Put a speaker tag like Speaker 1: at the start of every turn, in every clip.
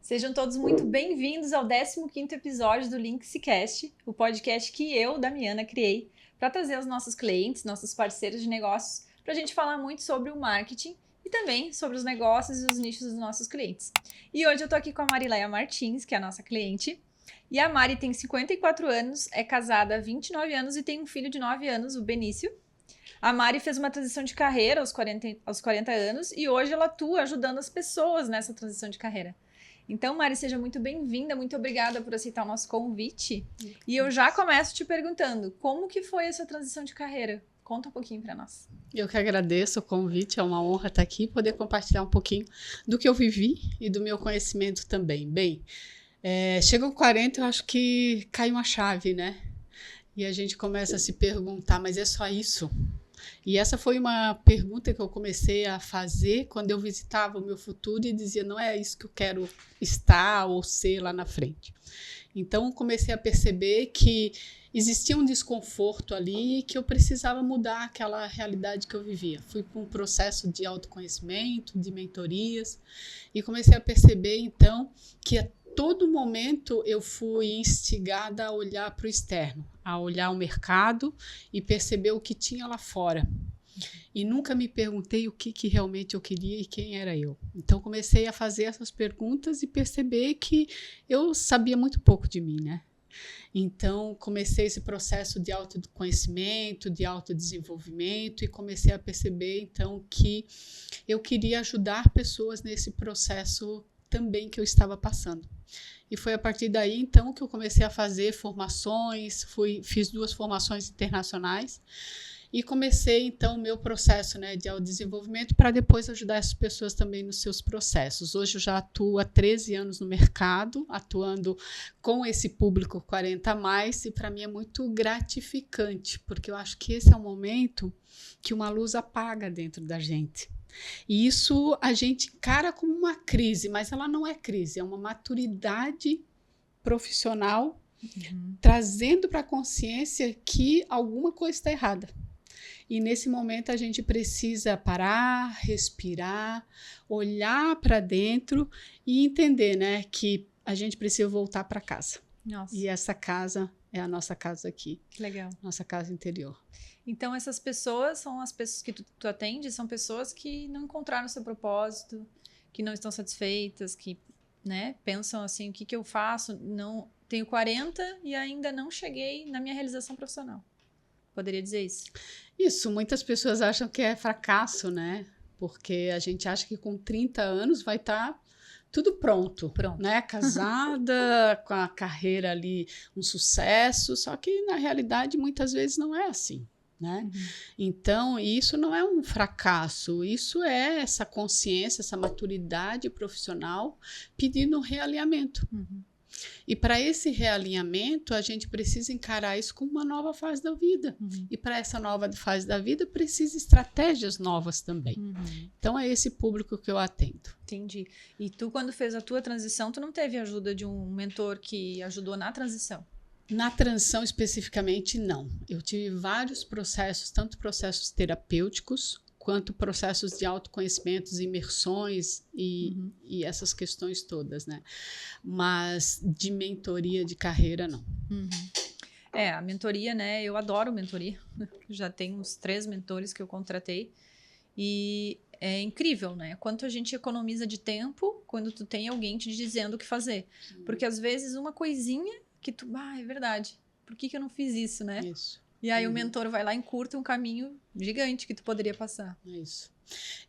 Speaker 1: Sejam todos muito bem-vindos ao 15º episódio do Linkscast, o podcast que eu, Damiana, criei para trazer os nossos clientes, nossos parceiros de negócios, para a gente falar muito sobre o marketing e também sobre os negócios e os nichos dos nossos clientes. E hoje eu tô aqui com a Marileia Martins, que é a nossa cliente, e a Mari tem 54 anos, é casada há 29 anos e tem um filho de 9 anos, o Benício. A Mari fez uma transição de carreira aos 40 anos e hoje ela atua ajudando as pessoas nessa transição de carreira. Então, Mari, seja muito bem-vinda, muito obrigada por aceitar o nosso convite. E eu já começo te perguntando, como que foi essa transição de carreira? Conta um pouquinho para nós.
Speaker 2: Eu que agradeço o convite, é uma honra estar aqui e poder compartilhar um pouquinho do que eu vivi e do meu conhecimento também. Bem, chegam 40, eu acho que cai uma chave, né? E a gente começa a se perguntar, mas é só isso? E essa foi uma pergunta que eu comecei a fazer quando eu visitava o meu futuro e dizia, não é isso que eu quero estar ou ser lá na frente. Então, comecei a perceber que existia um desconforto ali e que eu precisava mudar aquela realidade que eu vivia. Fui para um processo de autoconhecimento, de mentorias, e comecei a perceber, então, que a todo momento eu fui instigada a olhar para o externo, a olhar o mercado e perceber o que tinha lá fora. E nunca me perguntei o que realmente eu queria e quem era eu. Então, comecei a fazer essas perguntas e perceber que eu sabia muito pouco de mim, né? Então, comecei esse processo de autoconhecimento, de autodesenvolvimento e comecei a perceber, então, que eu queria ajudar pessoas nesse processo também que eu estava passando. E foi a partir daí, então, que eu comecei a fazer formações, fiz 2 formações internacionais e comecei, então, o meu processo, né, de autodesenvolvimento para depois ajudar essas pessoas também nos seus processos. Hoje eu já atuo há 13 anos no mercado, atuando com esse público 40 a mais, e para mim é muito gratificante, porque eu acho que esse é o momento que uma luz apaga dentro da gente. E isso a gente encara como uma crise, mas ela não é crise, é uma maturidade profissional trazendo para a consciência que alguma coisa está errada. E nesse momento a gente precisa parar, respirar, olhar para dentro e entender, né, que a gente precisa voltar para casa.
Speaker 1: Nossa.
Speaker 2: E essa casa é a nossa casa aqui.
Speaker 1: Que legal.
Speaker 2: Nossa casa interior.
Speaker 1: Então, essas pessoas são as pessoas que tu atende, são pessoas que não encontraram o seu propósito, que não estão satisfeitas, que, né, pensam assim, o que eu faço? Não, tenho 40 e ainda não cheguei na minha realização profissional. Poderia dizer isso?
Speaker 2: Isso, muitas pessoas acham que é fracasso, né? Porque a gente acha que com 30 anos vai estar tudo pronto, né? Casada, com a carreira ali, um sucesso, só que na realidade muitas vezes não é assim, né? Então, isso não é um fracasso, isso é essa consciência, essa maturidade profissional pedindo um realinhamento. E para esse realinhamento, a gente precisa encarar isso como uma nova fase da vida. E para essa nova fase da vida, precisa estratégias novas também. Então, é esse público que eu atendo.
Speaker 1: Entendi. E tu, quando fez a tua transição, tu não teve ajuda de um mentor que ajudou na transição?
Speaker 2: Na transição, especificamente, não. Eu tive vários processos, tanto processos terapêuticos, quanto processos de autoconhecimento, imersões e essas questões todas, né? Mas de mentoria de carreira, não.
Speaker 1: A mentoria, né? Eu adoro mentoria. Já tenho uns 3 mentores que eu contratei. E é incrível, né? Quanto a gente economiza de tempo quando tu tem alguém te dizendo o que fazer. Porque às vezes uma coisinha que tu... é verdade. Por que eu não fiz isso, né?
Speaker 2: Isso.
Speaker 1: E aí o mentor vai lá e encurta um caminho gigante que tu poderia passar.
Speaker 2: É isso.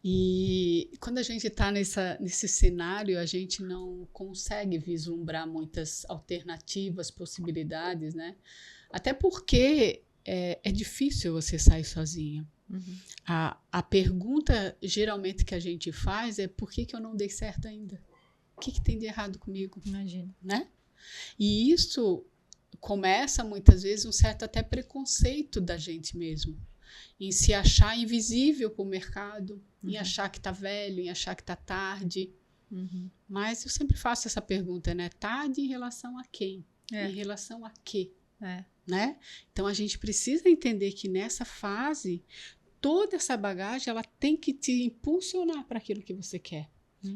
Speaker 2: E quando a gente está nesse cenário, a gente não consegue vislumbrar muitas alternativas, possibilidades, né? Até porque é difícil você sair sozinha. A pergunta, geralmente, que a gente faz é por que eu não dei certo ainda? O que tem de errado comigo?
Speaker 1: Imagina.
Speaker 2: Né? E isso começa, muitas vezes, um certo até preconceito da gente mesmo. Em se achar invisível para o mercado, em achar que está velho, em achar que está tarde. Mas eu sempre faço essa pergunta, né? Tarde em relação a quem? Em relação a quê? Né? Então, a gente precisa entender que nessa fase, toda essa bagagem ela tem que te impulsionar para aquilo que você quer.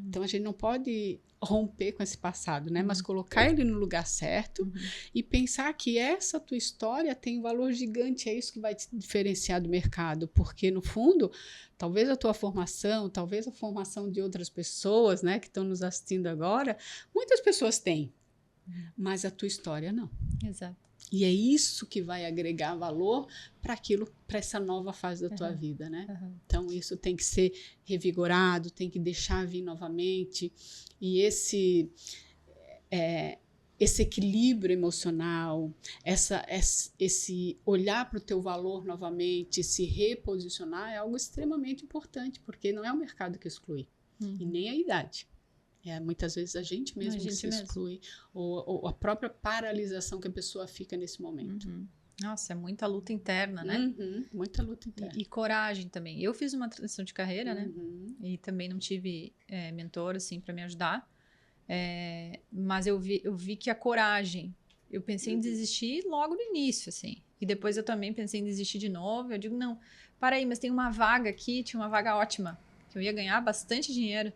Speaker 2: Então, a gente não pode romper com esse passado, né? Mas colocar ele no lugar certo e pensar que essa tua história tem um valor gigante. É isso que vai te diferenciar do mercado. Porque, no fundo, talvez a tua formação, talvez a formação de outras pessoas, né, que estão nos assistindo agora, muitas pessoas têm. Mas a tua história não.
Speaker 1: Exato.
Speaker 2: E é isso que vai agregar valor para essa nova fase da tua vida, né? Então, isso tem que ser revigorado, tem que deixar vir novamente. E esse equilíbrio emocional, esse olhar para o teu valor novamente, se reposicionar, é algo extremamente importante, porque não é o mercado que exclui, e nem a idade. Muitas vezes a gente mesmo que se exclui, ou a própria paralisação que a pessoa fica nesse momento.
Speaker 1: Nossa, é muita luta interna, né?
Speaker 2: Muita luta interna.
Speaker 1: E coragem também. Eu fiz uma transição de carreira, né? E também não tive mentor, assim, para me ajudar. Mas eu vi que a coragem... Eu pensei em desistir logo no início, assim. E depois eu também pensei em desistir de novo. Eu digo, não, para aí, mas tem uma vaga aqui, tinha uma vaga ótima, que eu ia ganhar bastante dinheiro.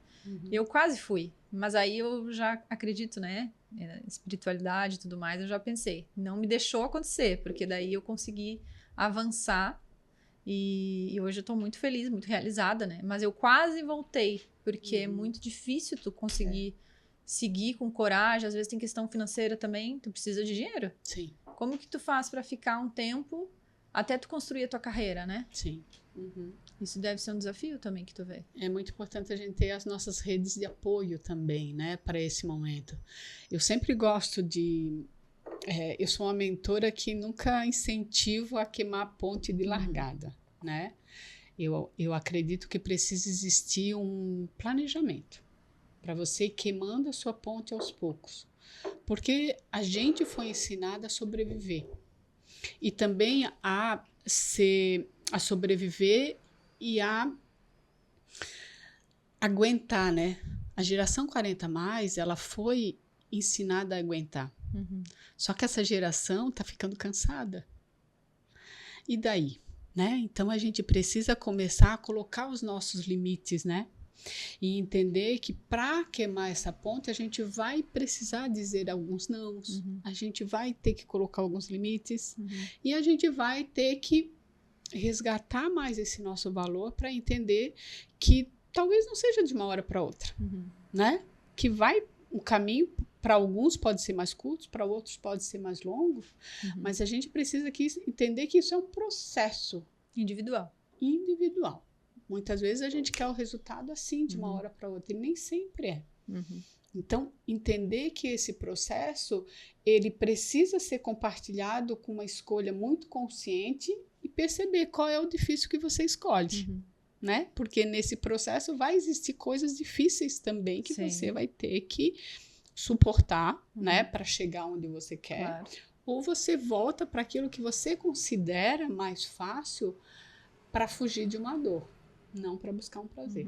Speaker 1: Eu quase fui, mas aí eu já acredito, né, espiritualidade e tudo mais, eu já pensei, não me deixou acontecer, porque daí eu consegui avançar e hoje eu tô muito feliz, muito realizada, né, mas eu quase voltei, porque é muito difícil tu conseguir seguir com coragem, às vezes tem questão financeira também, tu precisa de dinheiro.
Speaker 2: Sim.
Speaker 1: Como que tu faz para ficar um tempo até tu construir a tua carreira, né?
Speaker 2: Sim.
Speaker 1: Isso deve ser um desafio também que tu vê.
Speaker 2: É muito importante a gente ter as nossas redes de apoio também, né, para esse momento. Eu sempre gosto de... eu sou uma mentora que nunca incentivo a queimar a ponte de largada, né? Eu acredito que precisa existir um planejamento para você ir queimando a sua ponte aos poucos. Porque a gente foi ensinada a sobreviver. E também a sobreviver e a aguentar, né? A geração 40+, ela foi ensinada a aguentar. Só que essa geração tá ficando cansada. E daí, né? Então, a gente precisa começar a colocar os nossos limites, né? E entender que para queimar essa ponte, a gente vai precisar dizer alguns nãos, a gente vai ter que colocar alguns limites e a gente vai ter que resgatar mais esse nosso valor para entender que talvez não seja de uma hora para outra, né? Que o caminho para alguns pode ser mais curto, para outros pode ser mais longo, mas a gente precisa entender que isso é um processo individual. Muitas vezes a gente quer o resultado assim, de uma hora para outra, e nem sempre é. Então, entender que esse processo, ele precisa ser compartilhado com uma escolha muito consciente e perceber qual é o difícil que você escolhe, né? Porque nesse processo vai existir coisas difíceis também que você vai ter que suportar, né? Para chegar onde você quer. Claro. Ou você volta para aquilo que você considera mais fácil para fugir de uma dor, não para buscar um prazer.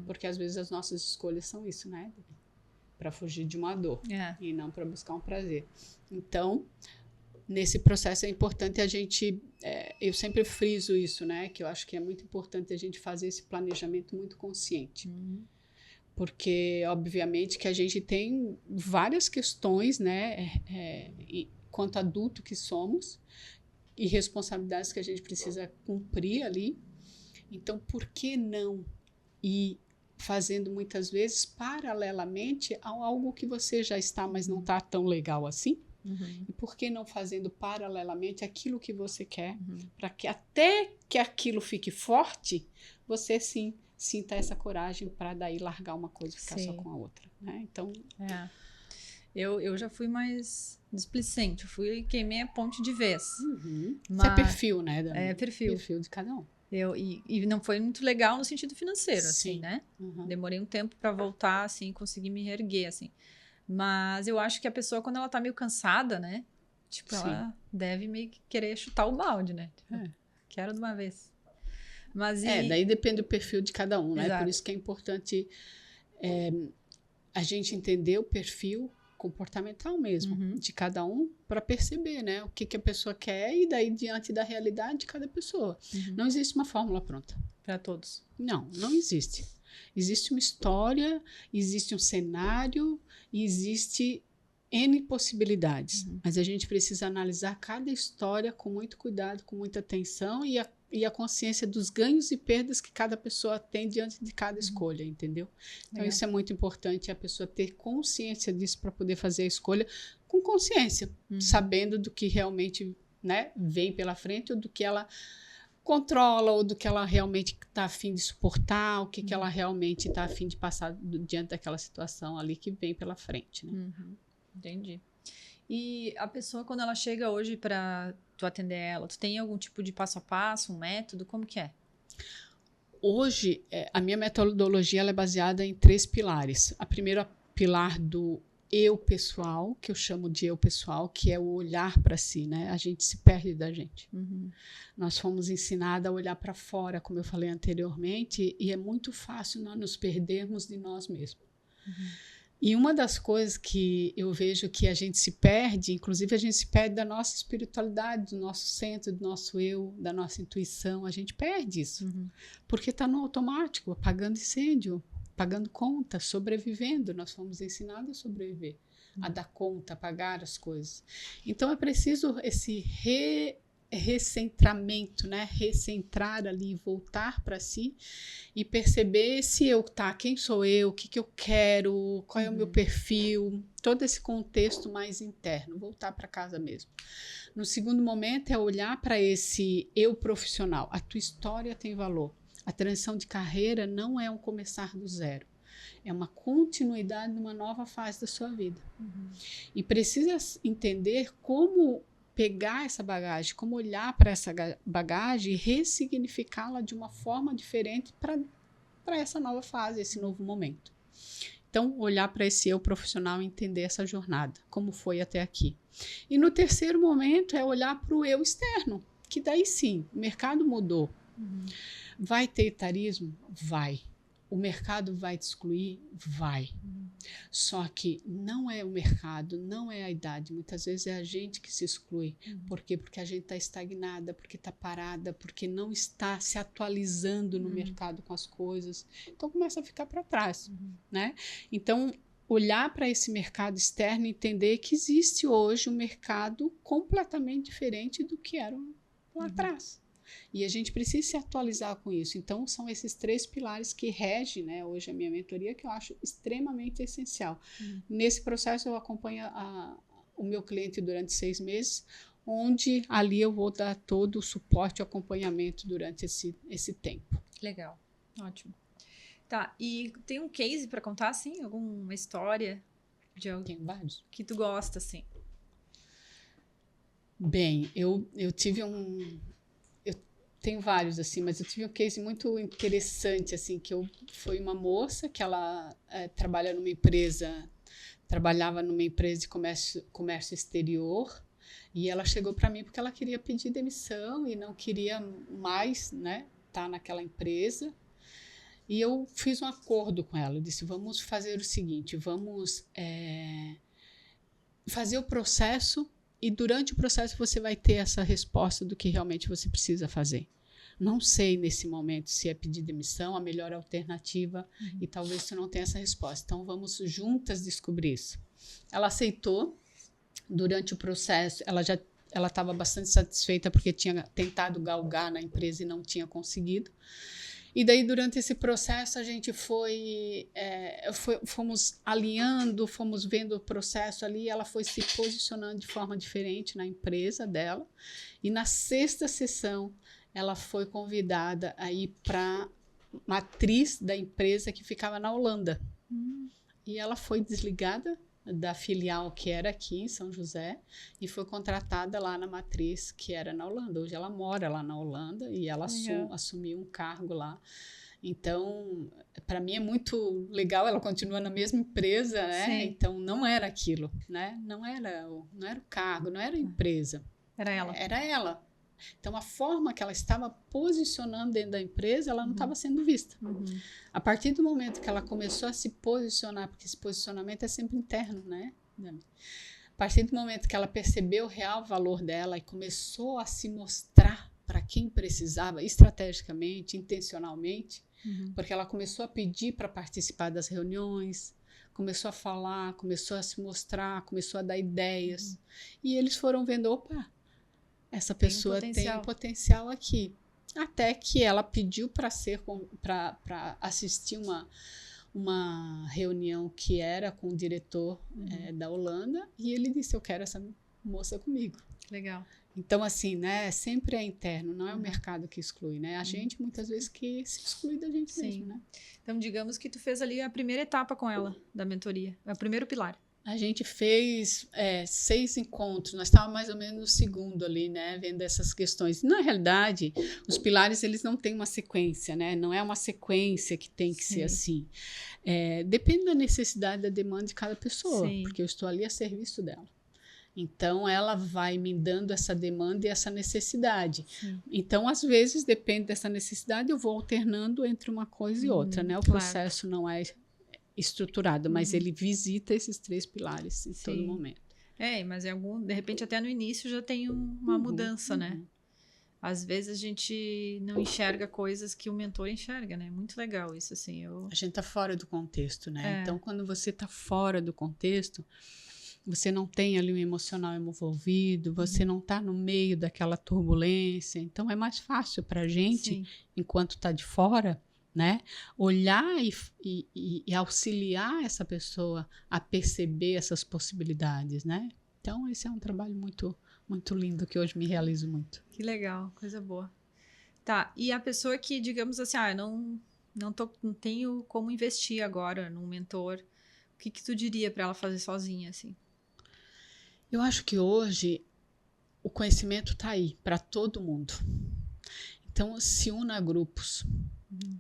Speaker 2: Porque às vezes as nossas escolhas são isso, né? Para fugir de uma dor e não para buscar um prazer. Então, nesse processo é importante a gente... eu sempre friso isso, né? Que eu acho que é muito importante a gente fazer esse planejamento muito consciente. Porque, obviamente, que a gente tem várias questões, né? Quanto adulto que somos e responsabilidades que a gente precisa cumprir ali. Então, por que não ir fazendo muitas vezes paralelamente a algo que você já está, mas não está tão legal assim? E por que não fazendo paralelamente aquilo que você quer, para que até que aquilo fique forte, você sim sinta essa coragem para daí largar uma coisa e ficar só com a outra, né? Então... Eu já fui mais displicente, eu fui e queimei a ponte de vez. Mas... Isso é perfil, né, Dani? É perfil de cada um. E não foi muito legal no sentido financeiro, assim, né? Demorei um tempo para voltar, assim, conseguir me reerguer, assim. Mas eu acho que a pessoa, quando ela tá meio cansada, né? Tipo, ela deve meio que querer chutar o balde, né? Tipo, quero de uma vez. Mas daí depende do perfil de cada um, né? Por isso que é importante a gente entender o perfil comportamental mesmo de cada um para perceber, né? O que a pessoa quer e daí diante da realidade de cada pessoa. Não existe uma fórmula pronta.
Speaker 1: Para todos.
Speaker 2: Não existe. Existe uma história, existe um cenário, existe N possibilidades. Mas a gente precisa analisar cada história com muito cuidado, com muita atenção e a consciência dos ganhos e perdas que cada pessoa tem diante de cada escolha, entendeu? Então, isso é muito importante, a pessoa ter consciência disso para poder fazer a escolha com consciência, sabendo do que realmente, né, vem pela frente ou do que ela controla ou do que ela realmente está a fim de suportar, o que ela realmente está a fim de passar diante daquela situação ali que vem pela frente, né?
Speaker 1: Entendi. E a pessoa, quando ela chega hoje para tu atender ela, tu tem algum tipo de passo a passo, um método? Como que é?
Speaker 2: Hoje, a minha metodologia ela é baseada em 3 pilares. A primeira pilar do eu pessoal, que eu chamo de eu pessoal, que é o olhar para si, né? A gente se perde da gente. Nós fomos ensinados a olhar para fora, como eu falei anteriormente, e é muito fácil nós nos perdermos de nós mesmos. E uma das coisas que eu vejo que a gente se perde, inclusive a gente se perde da nossa espiritualidade, do nosso centro, do nosso eu, da nossa intuição, a gente perde isso. Porque está no automático, apagando incêndio, pagando conta, sobrevivendo. Nós fomos ensinados a sobreviver, a dar conta, a pagar as coisas. Então é preciso esse recentramento, né? Recentrar ali, voltar para si e perceber se eu, quem sou eu, o que eu quero, qual é o meu perfil, todo esse contexto mais interno, voltar para casa mesmo. No segundo momento é olhar para esse eu profissional. A tua história tem valor. A transição de carreira não é um começar do zero. É uma continuidade numa nova fase da sua vida. E precisa entender como pegar essa bagagem, como olhar para essa bagagem e ressignificá-la de uma forma diferente para essa nova fase, esse novo momento. Então, olhar para esse eu profissional e entender essa jornada, como foi até aqui. E no terceiro momento é olhar para o eu externo, que daí sim, o mercado mudou. Vai ter etarismo? Vai. O mercado vai te excluir? Vai. Só que não é o mercado, não é a idade. Muitas vezes é a gente que se exclui. Por quê? Porque a gente está estagnada, porque está parada, porque não está se atualizando no mercado com as coisas. Então começa a ficar para trás, né? Então, olhar para esse mercado externo e entender que existe hoje um mercado completamente diferente do que era lá atrás. E a gente precisa se atualizar com isso. Então, são esses 3 pilares que regem, né, hoje a minha mentoria, que eu acho extremamente essencial. Nesse processo, eu acompanho o meu cliente durante 6 meses, onde ali eu vou dar todo o suporte e acompanhamento durante esse tempo.
Speaker 1: Legal, ótimo. Tá, e tem um case para contar, assim? Alguma história de alguém que tu gosta, assim?
Speaker 2: Bem, eu tive tenho vários, assim, mas eu tive um case muito interessante, assim, foi uma moça que ela trabalhava numa empresa de comércio exterior, e ela chegou para mim porque ela queria pedir demissão e não queria mais, né, estar naquela empresa. E eu fiz um acordo com ela, eu disse, vamos fazer o seguinte, vamos fazer o processo e durante o processo você vai ter essa resposta do que realmente você precisa fazer. Não sei nesse momento se é pedir demissão, a melhor alternativa, e talvez você não tenha essa resposta. Então, vamos juntas descobrir isso. Ela aceitou. Durante o processo, ela estava bastante satisfeita porque tinha tentado galgar na empresa e não tinha conseguido. E daí, durante esse processo, a gente fomos alinhando, fomos vendo o processo ali, ela foi se posicionando de forma diferente na empresa dela. E na 6ª sessão, ela foi convidada a ir para a matriz da empresa que ficava na Holanda. E ela foi desligada da filial que era aqui em São José e foi contratada lá na matriz que era na Holanda. Hoje ela mora lá na Holanda e ela assumiu um cargo lá. Então, para mim é muito legal, ela continua na mesma empresa, né? Sim. Então, não era aquilo, né? Não era o cargo, não era a empresa.
Speaker 1: Era ela.
Speaker 2: Era ela. Então, a forma que ela estava posicionando dentro da empresa, ela não estava sendo vista. A partir do momento que ela começou a se posicionar, porque esse posicionamento é sempre interno, né? A partir do momento que ela percebeu o real valor dela e começou a se mostrar para quem precisava, estrategicamente, intencionalmente, Porque ela começou a pedir para participar das reuniões, começou a falar, começou a se mostrar, começou a dar ideias. E eles foram vendo, opa, essa pessoa tem um potencial aqui. Até que ela pediu para assistir uma reunião que era com o diretor da Holanda, e ele disse, eu quero essa moça comigo.
Speaker 1: Legal.
Speaker 2: Então, assim, né, sempre é interno, não é o mercado que exclui, né? A gente, muitas vezes, que se exclui da gente mesmo, né?
Speaker 1: Então, digamos que tu fez ali a primeira etapa com ela, da mentoria, o primeiro pilar.
Speaker 2: A gente fez 6 encontros, nós estávamos mais ou menos no segundo ali, né, vendo essas questões. Na realidade, os pilares, eles não têm uma sequência, né? Não é uma sequência que tem que ser assim. Depende da necessidade, da demanda de cada pessoa, porque eu estou ali a serviço dela. Então, ela vai me dando essa demanda e essa necessidade. Então, às vezes, depende dessa necessidade, eu vou alternando entre uma coisa e outra, né? O processo não é estruturado, mas ele visita esses 3 pilares em todo momento.
Speaker 1: Mas de repente, até no início já tem uma mudança, né? Às vezes, a gente não enxerga coisas que o mentor enxerga, né? Muito legal isso, assim. A
Speaker 2: gente tá fora do contexto, né? Então, quando você tá fora do contexto, você não tem ali um emocional envolvido, você não está no meio daquela turbulência. Então, é mais fácil para a gente, enquanto está de fora, né, olhar e auxiliar essa pessoa a perceber essas possibilidades, né? Então, esse é um trabalho muito, muito lindo que hoje me realizo muito.
Speaker 1: Que legal, coisa boa. Tá, e a pessoa que, digamos assim, não tenho como investir agora num mentor, o que tu diria para ela fazer sozinha, assim?
Speaker 2: Eu acho que hoje o conhecimento está aí para todo mundo. Então, se una a grupos.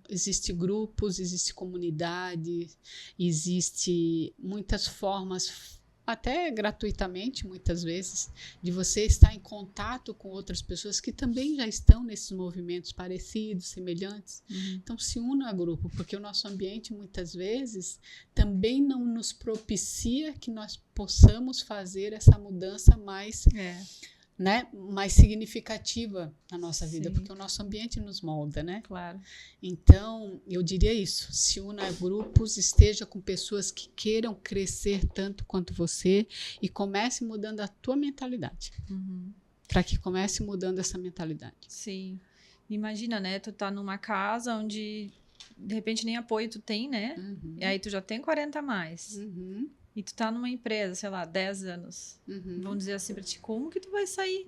Speaker 2: Existem grupos, existe comunidade, existe muitas formas, até gratuitamente, muitas vezes, de você estar em contato com outras pessoas que também já estão nesses movimentos parecidos, semelhantes. Então, se una a grupo, porque o nosso ambiente, muitas vezes, também não nos propicia que nós possamos fazer essa mudança mais significativa na nossa vida, porque o nosso ambiente nos molda, né?
Speaker 1: Claro.
Speaker 2: Então, eu diria isso, se una a grupos, esteja com pessoas que queiram crescer tanto quanto você e comece mudando a tua mentalidade. Para que comece mudando essa mentalidade.
Speaker 1: Sim. Imagina, né? Tu tá numa casa onde, de repente, nem apoio tu tem, né? E aí tu já tem 40 a mais. E tu tá numa empresa, sei lá, 10 anos. Vamos dizer assim pra ti, como que tu vai sair?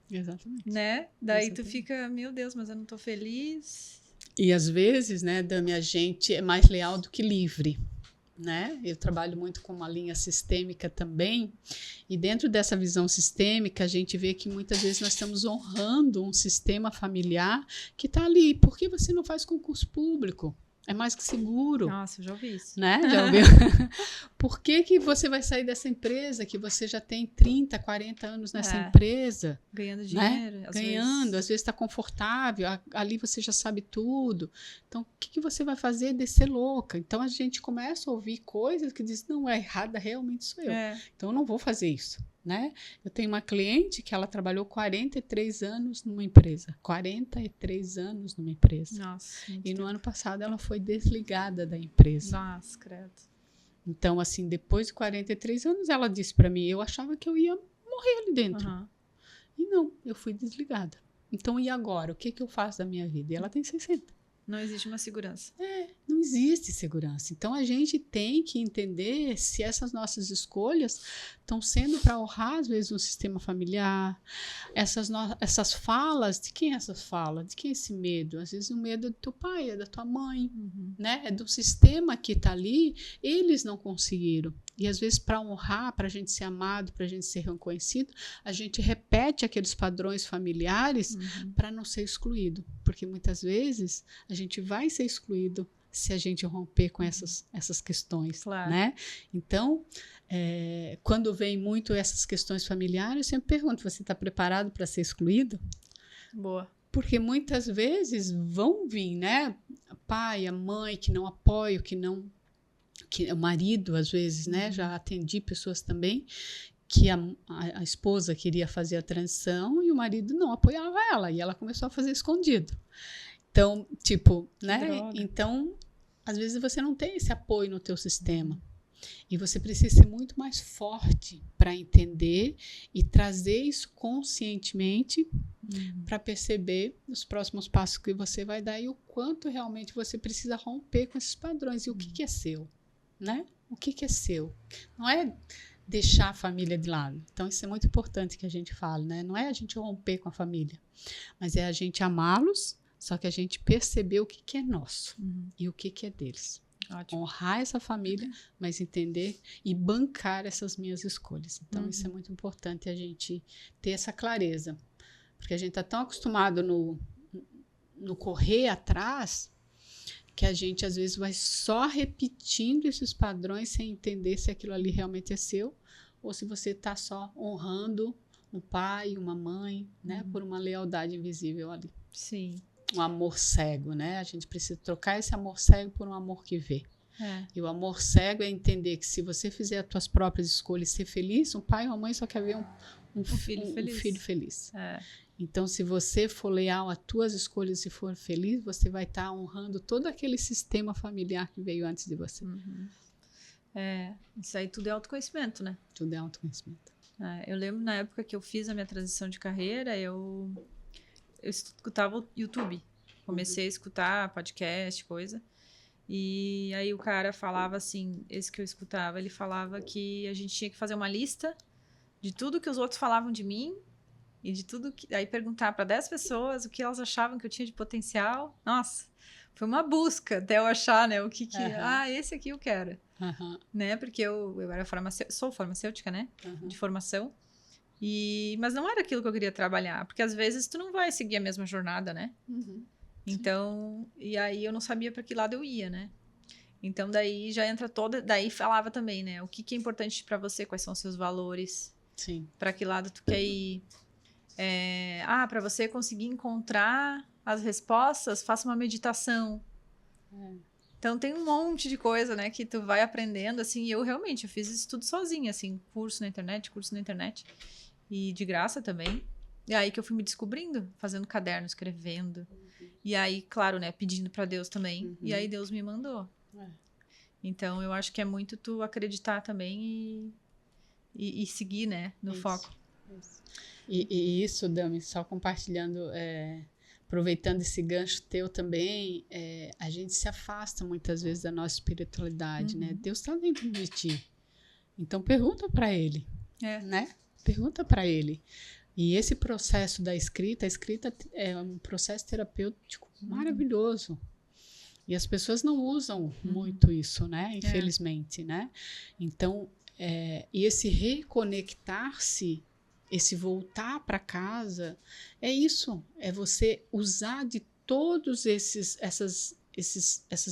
Speaker 2: Exatamente.
Speaker 1: Né? Daí tu fica, meu Deus, mas eu não tô feliz.
Speaker 2: E às vezes, né, Dami, a gente é mais leal do que livre, né? Eu trabalho muito com uma linha sistêmica também. E dentro dessa visão sistêmica, a gente vê que muitas vezes nós estamos honrando um sistema familiar que tá ali. Por que você não faz concurso público? É mais que seguro.
Speaker 1: Nossa, eu já ouvi isso.
Speaker 2: Né? Já ouviu? Por que você vai sair dessa empresa que você já tem 30, 40 anos nessa empresa?
Speaker 1: Ganhando dinheiro.
Speaker 2: Né? Ganhando, às vezes está confortável, ali você já sabe tudo. Então, o que você vai fazer? Descer louca. Então, a gente começa a ouvir coisas que dizem, não, é errada, realmente sou eu. Então, eu não vou fazer isso. Né? Eu tenho uma cliente que ela trabalhou 43 anos numa empresa. 43 anos numa empresa.
Speaker 1: Nossa,
Speaker 2: e no ano passado ela foi desligada da empresa.
Speaker 1: Nossa, credo.
Speaker 2: Então, assim, depois de 43 anos, ela disse para mim, eu achava que eu ia morrer ali dentro. E não, eu fui desligada. Então, e agora? O que eu faço da minha vida? E ela tem 60.
Speaker 1: Não existe uma segurança.
Speaker 2: Não existe segurança. Então, a gente tem que entender se essas nossas escolhas estão sendo para honrar, às vezes, um sistema familiar. Essas falas, de quem é essas falas? De quem é esse medo? Às vezes, o medo é do teu pai, é da tua mãe, né? É do sistema que está ali. Eles não conseguiram. E, às vezes, para honrar, para a gente ser amado, para a gente ser reconhecido, a gente repete aqueles padrões familiares para não ser excluído. Porque, muitas vezes, a gente vai ser excluído se a gente romper com essas questões.
Speaker 1: Claro.
Speaker 2: Né? Então, quando vem muito essas questões familiares, eu sempre pergunto, você está preparado para ser excluído?
Speaker 1: Boa.
Speaker 2: Porque muitas vezes vão vir, né? A pai, a mãe que não apoiam, que o marido, às vezes, né? Já atendi pessoas também que a esposa queria fazer a transição e o marido não apoiava ela, e ela começou a fazer escondido. Então, tipo, né?
Speaker 1: Droga.
Speaker 2: Então, às vezes você não tem esse apoio no teu sistema. E você precisa ser muito mais forte para entender e trazer isso conscientemente para perceber os próximos passos que você vai dar e o quanto realmente você precisa romper com esses padrões. E o que é seu, né? O que é seu? Não é deixar a família de lado. Então, isso é muito importante que a gente fale, né? Não é a gente romper com a família, mas é a gente amá-los, só que a gente perceber o que é nosso e o que é deles.
Speaker 1: Ótimo.
Speaker 2: Honrar essa família, mas entender e bancar essas minhas escolhas. Então, isso é muito importante a gente ter essa clareza. Porque a gente está tão acostumado no correr atrás que a gente, às vezes, vai só repetindo esses padrões sem entender se aquilo ali realmente é seu ou se você está só honrando um pai, uma mãe, né, por uma lealdade invisível ali.
Speaker 1: Sim.
Speaker 2: Um amor cego, né? A gente precisa trocar esse amor cego por um amor que vê. E o amor cego é entender que se você fizer as suas próprias escolhas e ser feliz, um pai ou uma mãe só quer ver um filho feliz. Então, se você for leal às tuas escolhas e for feliz, você vai estar honrando todo aquele sistema familiar que veio antes de você.
Speaker 1: Isso aí tudo é autoconhecimento, né?
Speaker 2: Tudo é autoconhecimento.
Speaker 1: Eu lembro na época que eu fiz a minha transição de carreira, eu escutava o YouTube. Comecei a escutar podcast, coisa. E aí o cara falava assim, esse que eu escutava, ele falava que a gente tinha que fazer uma lista de tudo que os outros falavam de mim e de tudo que... Aí perguntar para 10 pessoas o que elas achavam que eu tinha de potencial. Nossa, foi uma busca até eu achar, né, o que... esse aqui eu quero. Né? Porque eu era sou farmacêutica, né? De formação. Mas não era aquilo que eu queria trabalhar, porque às vezes tu não vai seguir a mesma jornada, né? Então, e aí eu não sabia para que lado eu ia, né? Então daí já entra daí falava também, né? O que é importante para você, quais são os seus valores?
Speaker 2: Sim.
Speaker 1: Para que lado tu quer ir? Para você conseguir encontrar as respostas, faça uma meditação. Então tem um monte de coisa, né, que tu vai aprendendo, assim, e eu fiz isso tudo sozinha, assim, curso na internet, e de graça também. E aí que eu fui me descobrindo, fazendo caderno, escrevendo. E aí, claro, né, pedindo para Deus também. E aí Deus me mandou. Então, eu acho que é muito tu acreditar também e seguir, né, no foco.
Speaker 2: E isso, Dami, só compartilhando, aproveitando esse gancho teu também, a gente se afasta muitas vezes da nossa espiritualidade, né? Deus está dentro de ti. Então, pergunta para Ele, né? Pergunta para Ele. E esse processo da escrita, a escrita é um processo terapêutico maravilhoso. E as pessoas não usam muito isso, né? Infelizmente, né? Então, e esse reconectar-se, esse voltar para casa, é isso. É você usar de todos essas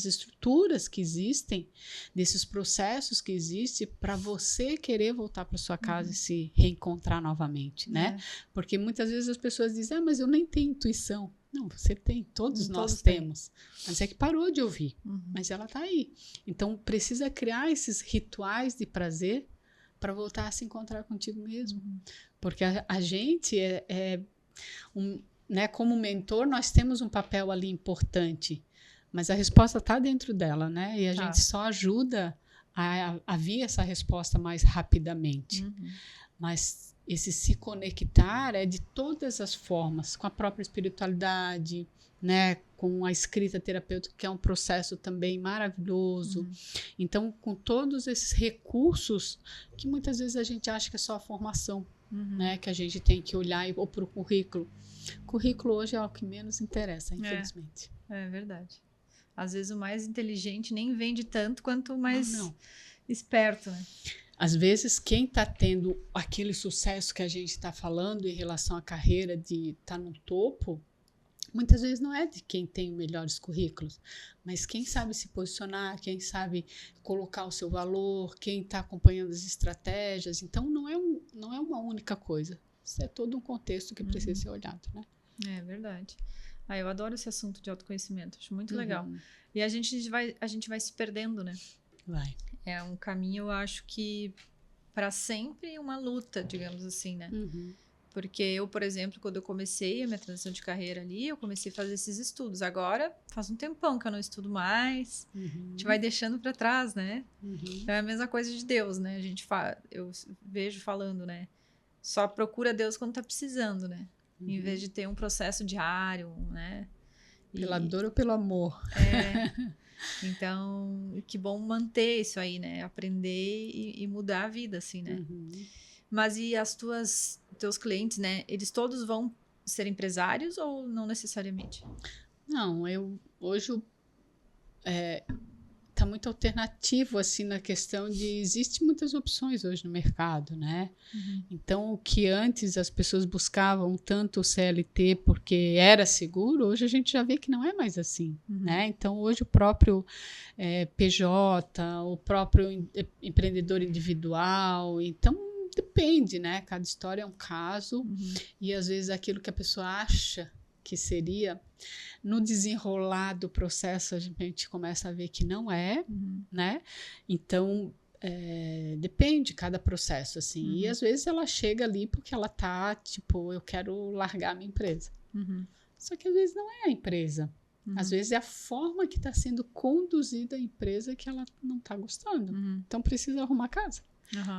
Speaker 2: estruturas que existem, desses processos que existem, para você querer voltar para sua casa e se reencontrar novamente, né? Porque muitas vezes as pessoas dizem, mas eu nem tenho intuição. Não, você tem, todos nós temos. Mas é que parou de ouvir, mas ela está aí. Então, precisa criar esses rituais de prazer para voltar a se encontrar contigo mesmo. Porque a gente né, como mentor, nós temos um papel ali importante, mas a resposta está dentro dela, né? E a gente só ajuda a vir essa resposta mais rapidamente. Mas esse se conectar é de todas as formas, com a própria espiritualidade, né? Com a escrita terapêutica, que é um processo também maravilhoso. Então, com todos esses recursos que muitas vezes a gente acha que é só a formação, né? Que a gente tem que olhar ou para o currículo. Currículo hoje é o que menos interessa, infelizmente.
Speaker 1: É verdade. Às vezes o mais inteligente nem vende tanto quanto o mais esperto, né?
Speaker 2: Às vezes, quem está tendo aquele sucesso que a gente está falando em relação à carreira de estar no topo, muitas vezes não é de quem tem melhores currículos, mas quem sabe se posicionar, quem sabe colocar o seu valor, quem está acompanhando as estratégias. Então, não é uma única coisa. Isso é todo um contexto que precisa ser olhado, né?
Speaker 1: É verdade. Eu adoro esse assunto de autoconhecimento, acho muito legal. E a gente vai se perdendo, né?
Speaker 2: Vai.
Speaker 1: É um caminho, eu acho que para sempre uma luta, digamos assim, né? Porque eu, por exemplo, quando eu comecei a minha transição de carreira ali, eu comecei a fazer esses estudos. Agora, faz um tempão que eu não estudo mais. A gente vai deixando para trás, né? Então é a mesma coisa de Deus, né? Eu vejo falando, né? Só procura Deus quando tá precisando, né? Em vez de ter um processo diário, né?
Speaker 2: Pela dor ou pelo amor?
Speaker 1: Então, que bom manter isso aí, né? Aprender e mudar a vida, assim, né? Mas e teus clientes, né? Eles todos vão ser empresários ou não necessariamente?
Speaker 2: Não, hoje tá muito alternativo assim na questão de existem muitas opções hoje no mercado, né? Então o que antes as pessoas buscavam tanto o CLT porque era seguro, hoje a gente já vê que não é mais assim, né? Então hoje o próprio PJ, o próprio empreendedor individual, então depende, né? Cada história é um caso e às vezes aquilo que a pessoa acha que seria, no desenrolar do processo a gente começa a ver que não é, né? Então depende cada processo, assim. E às vezes ela chega ali porque ela tá, tipo, eu quero largar a minha empresa. Só que às vezes não é a empresa. Às vezes é a forma que está sendo conduzida a empresa que ela não está gostando. Então precisa arrumar casa.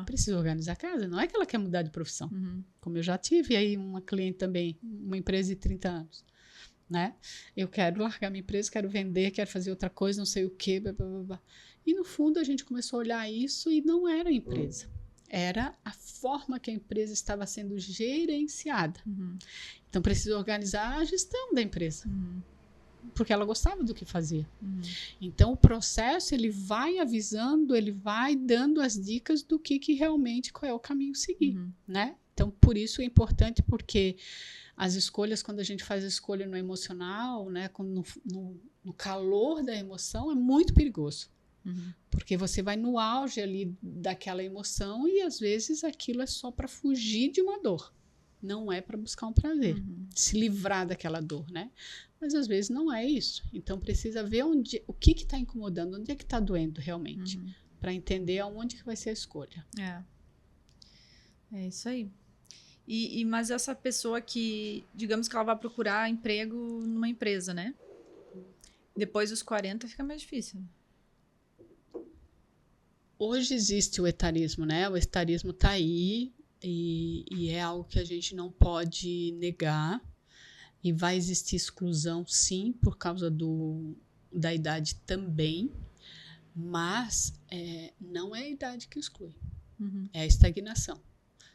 Speaker 2: Precisa organizar a casa. Não é que ela quer mudar de profissão. Como eu já tive aí uma cliente também, uma empresa de 30 anos. Né? Eu quero largar minha empresa, quero vender, quero fazer outra coisa, não sei o quê. Blá, blá, blá, blá. E no fundo a gente começou a olhar isso e não era a empresa. Era a forma que a empresa estava sendo gerenciada. Então precisa organizar a gestão da empresa. Porque ela gostava do que fazia. Então o processo ele vai avisando, ele vai dando as dicas do que realmente qual é o caminho a seguir, né? Então por isso é importante, porque as escolhas, quando a gente faz a escolha no emocional, né, no calor da emoção, é muito perigoso. Porque você vai no auge ali daquela emoção e às vezes aquilo é só para fugir de uma dor. Não é para buscar um prazer, se livrar daquela dor, né? Mas às vezes não é isso. Então precisa ver o que está incomodando, onde é que está doendo realmente, para entender aonde que vai ser a escolha.
Speaker 1: É isso aí. Mas essa pessoa que, digamos que ela vai procurar emprego numa empresa, né? Depois dos 40 fica mais difícil.
Speaker 2: Hoje existe o etarismo, né? O etarismo está aí e é algo que a gente não pode negar. E vai existir exclusão, sim, por causa da idade também, mas não é a idade que exclui, é a estagnação.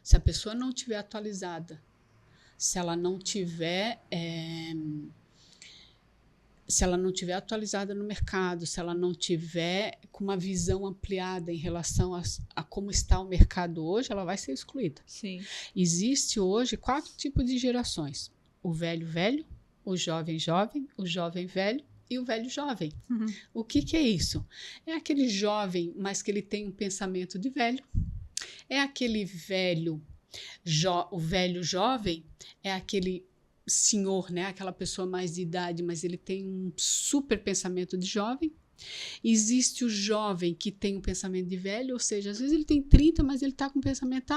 Speaker 2: Se a pessoa não estiver atualizada, se ela não tiver atualizada no mercado, se ela não tiver com uma visão ampliada em relação a como está o mercado hoje, ela vai ser excluída.
Speaker 1: Sim.
Speaker 2: Existe hoje 4 tipos de gerações: o velho velho, o jovem jovem, o jovem velho e o velho jovem. O que é isso? É aquele jovem, mas que ele tem um pensamento de velho. É aquele velho, o velho jovem, é aquele senhor, né? Aquela pessoa mais de idade, mas ele tem um super pensamento de jovem. Existe o jovem que tem um pensamento de velho, ou seja, às vezes ele tem 30, mas ele está com um pensamento,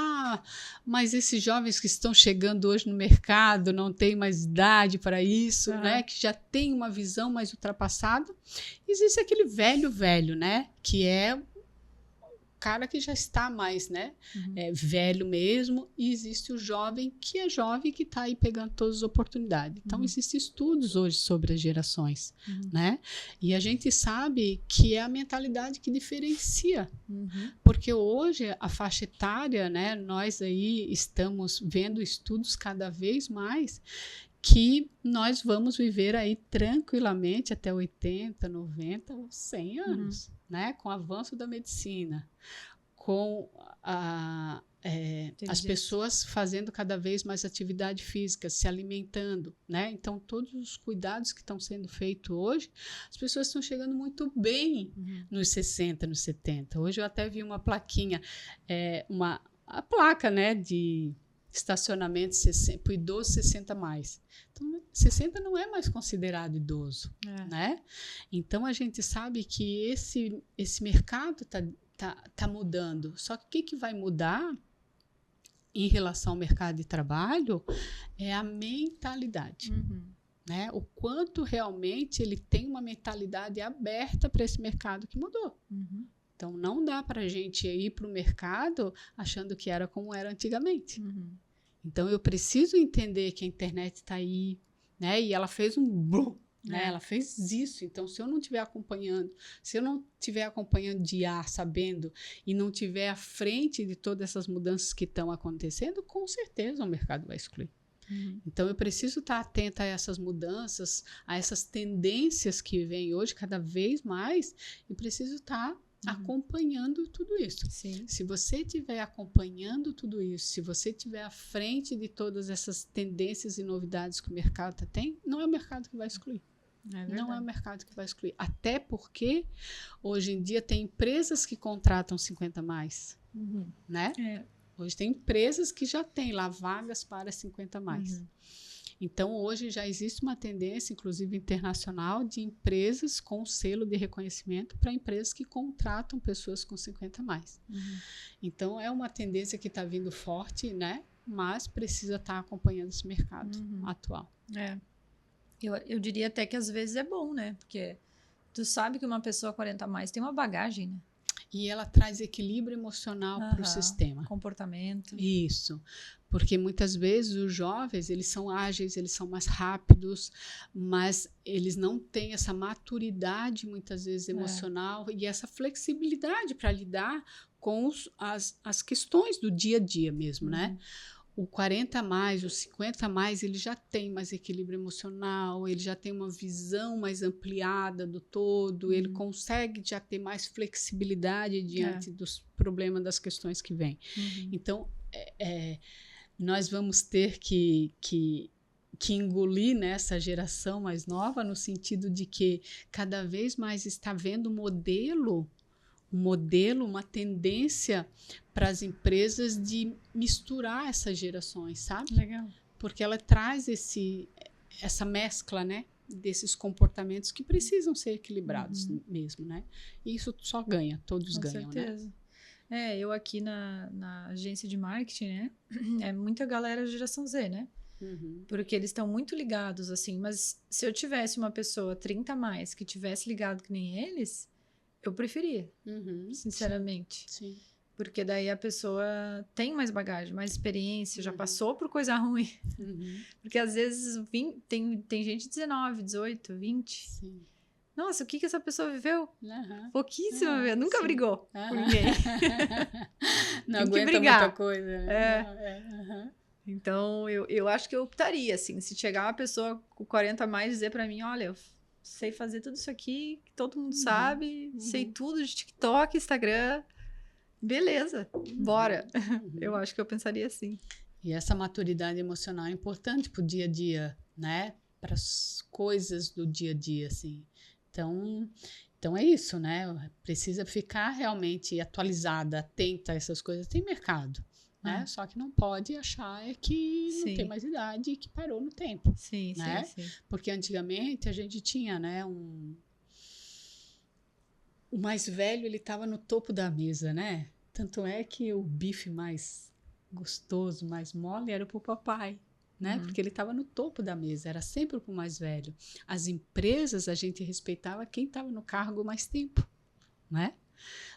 Speaker 2: mas esses jovens que estão chegando hoje no mercado não têm mais idade para isso, né? Que já tem uma visão mais ultrapassada. Existe aquele velho velho, né? Que é cara que já está mais, né, velho mesmo, e existe o jovem que é jovem que está aí pegando todas as oportunidades. Então, existem estudos hoje sobre as gerações, né, e a gente sabe que é a mentalidade que diferencia, porque hoje a faixa etária, né, nós aí estamos vendo estudos cada vez mais que nós vamos viver aí tranquilamente até 80, 90, 100 anos, né? Com o avanço da medicina, com as pessoas fazendo cada vez mais atividade física, se alimentando, né? Então, todos os cuidados que estão sendo feitos hoje, as pessoas estão chegando muito bem nos 60, nos 70. Hoje eu até vi uma plaquinha, a placa, né, de estacionamento para idoso 60 mais. Então, 60 não é mais considerado idoso, né? Então, a gente sabe que esse mercado tá mudando. Só que o que vai mudar em relação ao mercado de trabalho é a mentalidade. Né? O quanto realmente ele tem uma mentalidade aberta para esse mercado que mudou. Então, não dá para a gente ir para o mercado achando que era como era antigamente. Então, eu preciso entender que a internet está aí, né? E ela fez um boom, né? Ela fez isso. Então, se eu não estiver acompanhando, se eu não estiver acompanhando de ar, sabendo, e não estiver à frente de todas essas mudanças que estão acontecendo, com certeza o mercado vai excluir. Então, eu preciso estar atenta a essas mudanças, a essas tendências que vêm hoje cada vez mais, e preciso estar acompanhando tudo isso.
Speaker 1: Sim.
Speaker 2: Se você estiver acompanhando tudo isso, se você estiver à frente de todas essas tendências e novidades que o mercado tem, não é o mercado que vai excluir. Não é o mercado que vai excluir. Até porque, hoje em dia, tem empresas que contratam 50 mais. Né? Hoje tem empresas que já têm lá vagas para 50 mais. Então, hoje já existe uma tendência, inclusive internacional, de empresas com selo de reconhecimento para empresas que contratam pessoas com 50 mais. Então, é uma tendência que está vindo forte, né? Mas precisa estar acompanhando esse mercado atual.
Speaker 1: Eu diria até que às vezes é bom, né? Porque tu sabe que uma pessoa 40 a mais tem uma bagagem, né?
Speaker 2: E ela traz equilíbrio emocional para o sistema.
Speaker 1: Comportamento.
Speaker 2: Isso. Porque muitas vezes os jovens, eles são ágeis, eles são mais rápidos, mas eles não têm essa maturidade, muitas vezes, emocional e essa flexibilidade para lidar com as questões do dia a dia mesmo, né? O 40 a mais, o 50 a mais, ele já tem mais equilíbrio emocional, ele já tem uma visão mais ampliada do todo, ele consegue já ter mais flexibilidade diante dos problemas, das questões que vêm. Então, nós vamos ter que engolir nessa geração mais nova, no sentido de que cada vez mais está vendo uma tendência para as empresas de misturar essas gerações, sabe?
Speaker 1: Legal.
Speaker 2: Porque ela traz essa mescla, né? Desses comportamentos que precisam ser equilibrados mesmo, né? E isso só ganha, todos ganham,
Speaker 1: Com certeza. Né? Eu aqui na agência de marketing, né? É muita galera geração Z, né? Porque eles estão muito ligados, assim. Mas se eu tivesse uma pessoa 30 a mais que tivesse ligado que nem eles, eu preferia, sinceramente.
Speaker 2: Sim.
Speaker 1: Porque daí a pessoa tem mais bagagem, mais experiência, já passou por coisa ruim. Porque às vezes tem gente de 19, 18, 20.
Speaker 2: Sim.
Speaker 1: Nossa, o que essa pessoa viveu? Pouquíssima vez, nunca brigou com ninguém.
Speaker 2: Não
Speaker 1: tem
Speaker 2: aguenta
Speaker 1: que brigar.
Speaker 2: Muita coisa. Né?
Speaker 1: Então, eu acho que eu optaria, assim, se chegar uma pessoa com 40 a mais e dizer pra mim, olha, eu sei fazer tudo isso aqui, que todo mundo sabe, sei tudo de TikTok, Instagram, beleza, bora. Eu acho que eu pensaria assim.
Speaker 2: E essa maturidade emocional é importante pro dia a dia, né? Para as coisas do dia a dia, assim. Então é isso, né? Precisa ficar realmente atualizada, atenta a essas coisas. Tem mercado, né? Só que não pode achar que não tem mais idade e que parou no tempo.
Speaker 1: Sim,
Speaker 2: né?
Speaker 1: sim.
Speaker 2: Porque antigamente a gente tinha, né, o mais velho, ele estava no topo da mesa, né? Tanto é que o bife mais gostoso, mais mole, era pro papai, né? Porque ele estava no topo da mesa, era sempre pro mais velho. As empresas, a gente respeitava quem estava no cargo mais tempo, né?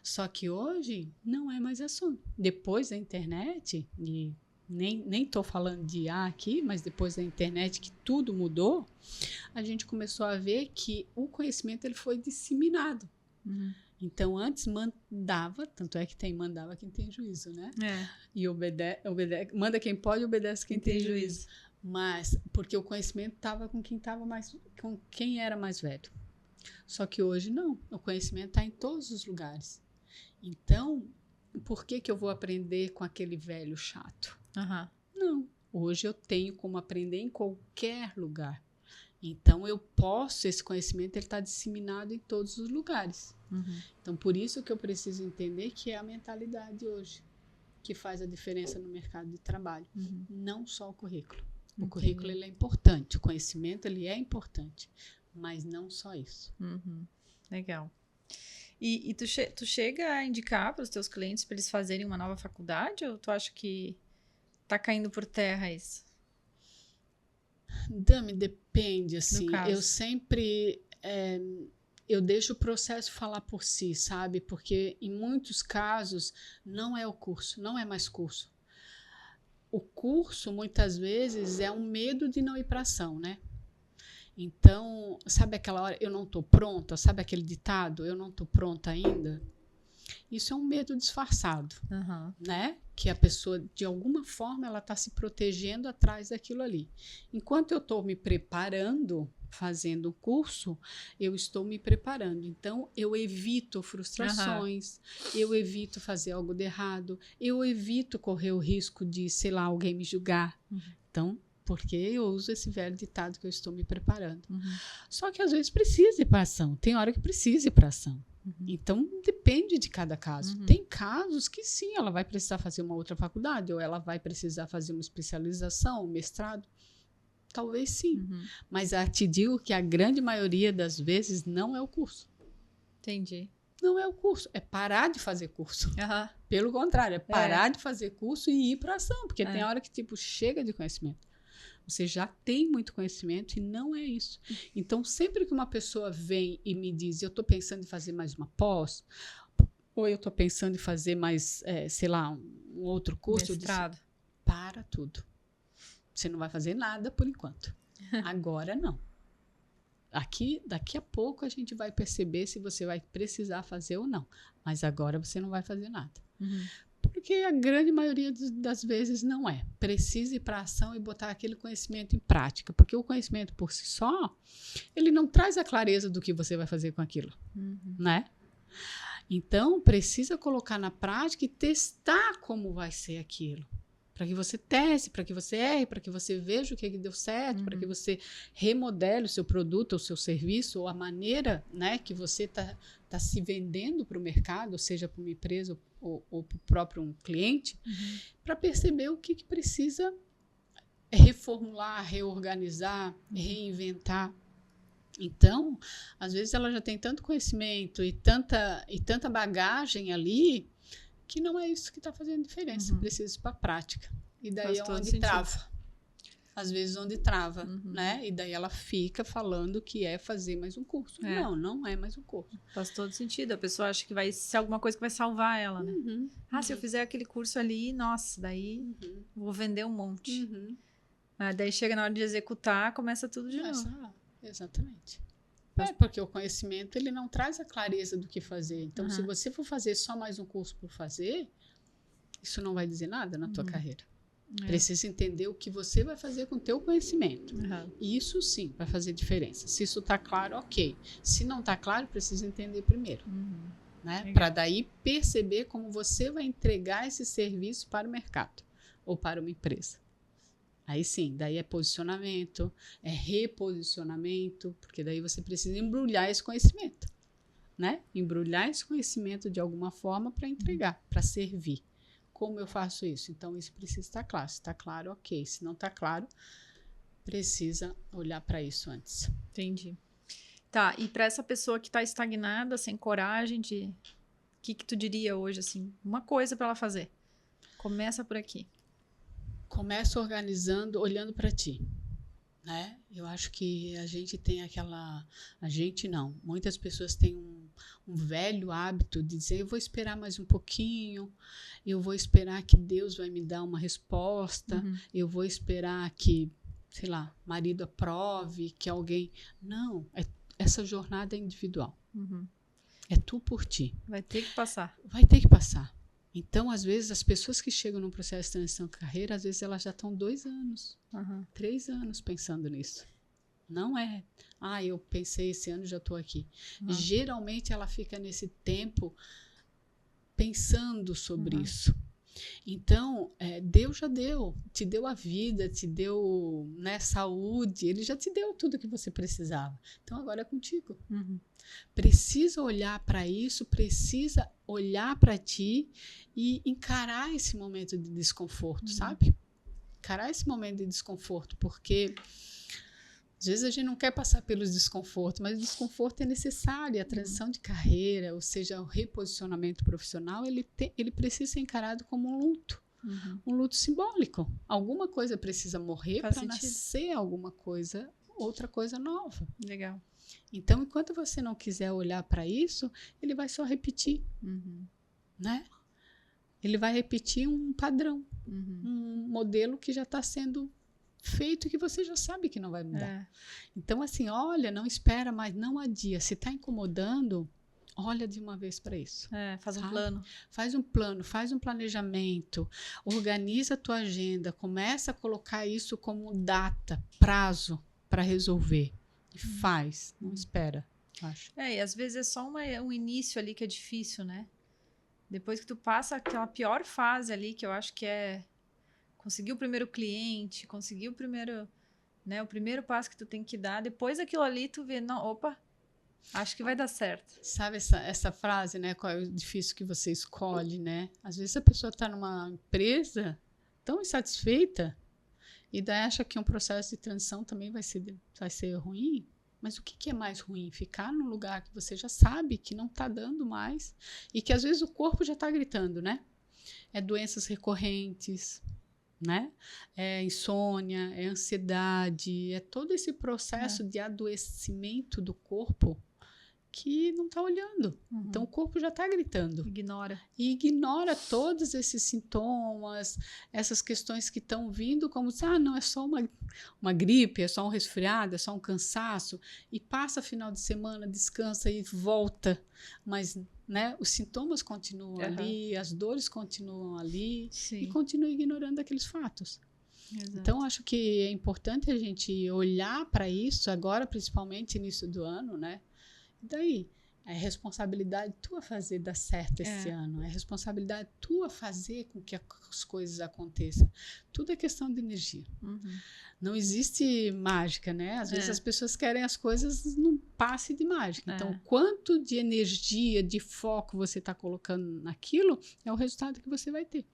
Speaker 2: Só que hoje não é mais assunto. Depois da internet, e nem estou falando de IA aqui, mas depois da internet que tudo mudou, a gente começou a ver que o conhecimento ele foi disseminado. Então, antes mandava, tanto é que mandava quem tem juízo, né? E manda quem pode, obedece quem tem juízo. Mas, porque o conhecimento estava com quem era mais velho. Só que hoje não, o conhecimento está em todos os lugares. Então, por que eu vou aprender com aquele velho chato? Não, hoje eu tenho como aprender em qualquer lugar. Então, esse conhecimento está disseminado em todos os lugares. Então, por isso que eu preciso entender que é a mentalidade hoje que faz a diferença no mercado de trabalho. Não só o currículo. O currículo ele é importante, o conhecimento ele é importante, mas não só isso.
Speaker 1: Legal. E tu chega a indicar para os teus clientes para eles fazerem uma nova faculdade ou tu acha que tá caindo por terra isso?
Speaker 2: Dami, depende, assim,
Speaker 1: caso.
Speaker 2: eu sempre, eu deixo o processo falar por si, sabe? Porque em muitos casos não é o curso, não é mais curso. O curso, muitas vezes, é um medo de não ir para ação, né? Então, sabe aquela hora, eu não estou pronta? Sabe aquele ditado, eu não estou pronta ainda? Isso é um medo disfarçado, né? Que a pessoa, de alguma forma, ela está se protegendo atrás daquilo ali. Enquanto eu estou me preparando, fazendo o curso, eu estou me preparando. Então, eu evito frustrações, eu evito fazer algo de errado, eu evito correr o risco de, sei lá, alguém me julgar. Então, porque eu uso esse velho ditado que eu estou me preparando. Só que às vezes precisa ir para ação, tem hora que precisa ir para ação. Então, depende de cada caso. Tem casos que sim, ela vai precisar fazer uma outra faculdade, ou ela vai precisar fazer uma especialização, um mestrado. Talvez sim. Mas te digo que a grande maioria das vezes não é o curso.
Speaker 1: Entendi.
Speaker 2: Não é o curso, é parar de fazer curso. Pelo contrário, é parar de fazer curso e ir para ação, porque tem hora que tipo chega de conhecimento. Você já tem muito conhecimento e não é isso. Então, sempre que uma pessoa vem e me diz, eu estou pensando em fazer mais uma pós, ou eu estou pensando em fazer mais, sei lá, um outro curso,
Speaker 1: mestrado.
Speaker 2: Eu disse, para tudo. Você não vai fazer nada por enquanto. Agora não. Daqui a pouco a gente vai perceber se você vai precisar fazer ou não. Mas agora você não vai fazer nada. Porque a grande maioria das vezes não é. Precisa ir para a ação e botar aquele conhecimento em prática. Porque o conhecimento por si só, ele não traz a clareza do que você vai fazer com aquilo. Né? Então, precisa colocar na prática e testar como vai ser aquilo. Para que você teste, para que você erre, para que você veja o que deu certo, para que você remodele o seu produto, o seu serviço, ou a maneira, né, que você está se vendendo para o mercado, seja para uma empresa ou para o próprio cliente, para perceber o que precisa reformular, reorganizar, reinventar. Então, às vezes ela já tem tanto conhecimento e tanta bagagem ali, que não é isso que está fazendo diferença, precisa ir para a prática. E daí é onde trava. Às vezes onde trava, né? E daí ela fica falando que é fazer mais um curso. Não é mais um curso.
Speaker 1: Faz todo sentido. A pessoa acha que vai ser alguma coisa que vai salvar ela, né? Se eu fizer aquele curso ali, nossa, daí vou vender um monte. Daí chega na hora de executar, começa tudo de novo.
Speaker 2: Exatamente. Porque o conhecimento, ele não traz a clareza do que fazer. Então, se você for fazer só mais um curso por fazer, isso não vai dizer nada na tua carreira. Precisa entender o que você vai fazer com o teu conhecimento. Isso sim vai fazer diferença. Se isso está claro, ok. Se não está claro, precisa entender primeiro. Né? Para daí perceber como você vai entregar esse serviço para o mercado ou para uma empresa. Aí sim, daí é posicionamento, é reposicionamento, porque daí você precisa embrulhar esse conhecimento, né? Embrulhar esse conhecimento de alguma forma para entregar, para servir. Como eu faço isso? Então, isso precisa estar claro. Se está claro, ok. Se não está claro, precisa olhar para isso antes.
Speaker 1: Entendi. Tá, e para essa pessoa que está estagnada, sem coragem de... O que tu diria hoje, assim? Uma coisa para ela fazer. Começa por aqui.
Speaker 2: Começa organizando, olhando para ti, né? Eu acho que a gente tem aquela... A gente não. Muitas pessoas têm um velho hábito de dizer, eu vou esperar mais um pouquinho, eu vou esperar que Deus vai me dar uma resposta, eu vou esperar que, sei lá, marido aprove, que alguém... Não, essa jornada é individual. É tu por ti.
Speaker 1: Vai ter que passar.
Speaker 2: Vai ter que passar. Então, às vezes, as pessoas que chegam num processo de transição de carreira, às vezes elas já estão 2 anos, 3 anos pensando nisso. Não é, eu pensei esse ano, já estou aqui. Geralmente, ela fica nesse tempo pensando sobre isso. Então, Deus já te deu a vida, te deu, né, saúde, Ele já te deu tudo que você precisava. Então, agora é contigo. Precisa olhar para isso, precisa olhar para ti e encarar esse momento de desconforto, sabe? Encarar esse momento de desconforto, porque às vezes a gente não quer passar pelos desconfortos, mas o desconforto é necessário. A transição de carreira, ou seja, o reposicionamento profissional, ele precisa ser encarado como um luto. um luto simbólico. Alguma coisa precisa morrer para nascer alguma coisa, outra coisa nova.
Speaker 1: Legal.
Speaker 2: Então, enquanto você não quiser olhar para isso, ele vai só repetir, né? Ele vai repetir um padrão, um modelo que já está sendo feito e que você já sabe que não vai mudar. Então, assim, olha, não espera mais, não adia. Se está incomodando, olha de uma vez para isso.
Speaker 1: Faz um plano.
Speaker 2: Faz um plano, faz um planejamento, organiza a tua agenda, começa a colocar isso como data, prazo para resolver. E faz, não espera, acho.
Speaker 1: E às vezes é só um início ali que é difícil, né? Depois que tu passa aquela pior fase ali, que eu acho que é conseguir o primeiro cliente, conseguir o primeiro passo que tu tem que dar, depois daquilo ali tu vê, não, opa, acho que vai dar certo.
Speaker 2: Sabe essa frase, né? Qual é o difícil que você escolhe, né? Às vezes a pessoa está numa empresa tão insatisfeita e daí acha que um processo de transição também vai ser ruim. Mas o que é mais ruim? Ficar num lugar que você já sabe que não está dando mais e que às vezes o corpo já está gritando, né? É doenças recorrentes, né? É insônia, é ansiedade, é todo esse processo de adoecimento do corpo que não está olhando. Então, o corpo já está gritando.
Speaker 1: Ignora.
Speaker 2: E ignora todos esses sintomas, essas questões que estão vindo como se, não, é só uma gripe, é só um resfriado, é só um cansaço. E passa final de semana, descansa e volta. Mas, né, os sintomas continuam ali, as dores continuam ali.
Speaker 1: Sim.
Speaker 2: E continua ignorando aqueles fatos.
Speaker 1: Exato.
Speaker 2: Então, acho que é importante a gente olhar para isso agora, principalmente início do ano, né? Daí, é responsabilidade tua fazer dar certo esse ano. É responsabilidade tua fazer com que as coisas aconteçam. Tudo é questão de energia. Não existe mágica, né? Às vezes as pessoas querem as coisas num passe de mágica. Então, quanto de energia, de foco você está colocando naquilo, é o resultado que você vai ter.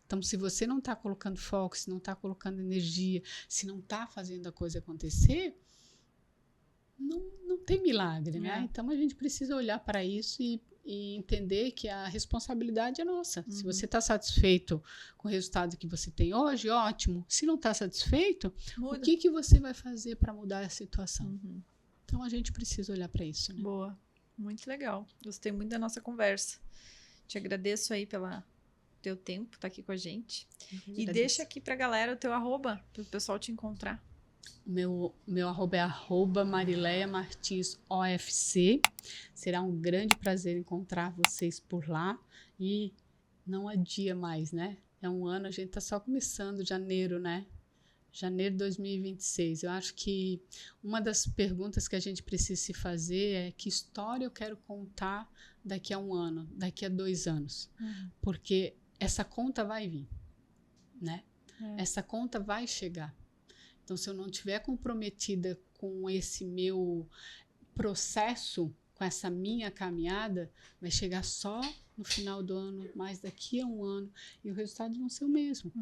Speaker 2: Então, se você não está colocando foco, se não está colocando energia, se não está fazendo a coisa acontecer, não tem milagre, né? Então, a gente precisa olhar para isso e entender que a responsabilidade é nossa. Se você está satisfeito com o resultado que você tem hoje, ótimo. Se não está satisfeito, o que você vai fazer para mudar a situação? Então, a gente precisa olhar para isso, né?
Speaker 1: Boa. Muito legal. Gostei muito da nossa conversa. Te agradeço aí pelo teu tempo, tá aqui com a gente. E deixa aqui pra galera o teu arroba, para o pessoal te encontrar.
Speaker 2: Meu arroba é @marileia_martins_OFC. Será um grande prazer encontrar vocês por lá. E não adia mais, né? É um ano, a gente está só começando, janeiro, né? Janeiro de 2026. Eu acho que uma das perguntas que a gente precisa se fazer é que história eu quero contar daqui a um ano, daqui a 2 anos. Porque essa conta vai vir, né? Essa conta vai chegar. Então, se eu não estiver comprometida com esse meu processo, com essa minha caminhada, vai chegar só no final do ano, mais daqui a um ano, e os resultados vão ser o mesmo.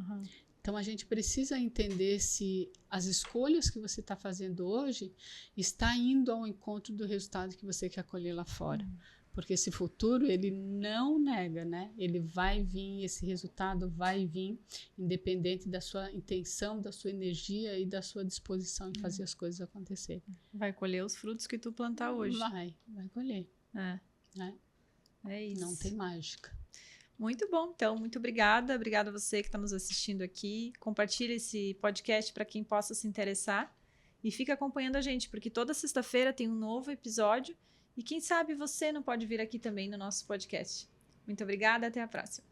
Speaker 2: Então, a gente precisa entender se as escolhas que você está fazendo hoje está indo ao encontro do resultado que você quer colher lá fora. Porque esse futuro, ele não nega, né? Ele vai vir, esse resultado vai vir, independente da sua intenção, da sua energia e da sua disposição em fazer as coisas acontecerem.
Speaker 1: Vai colher os frutos que tu plantar hoje.
Speaker 2: Vai colher. Né?
Speaker 1: É isso.
Speaker 2: Não tem mágica.
Speaker 1: Muito bom, então, muito obrigada. Obrigada a você que está nos assistindo aqui. Compartilhe esse podcast para quem possa se interessar. E fica acompanhando a gente, porque toda sexta-feira tem um novo episódio. E quem sabe você não pode vir aqui também no nosso podcast. Muito obrigada, até a próxima.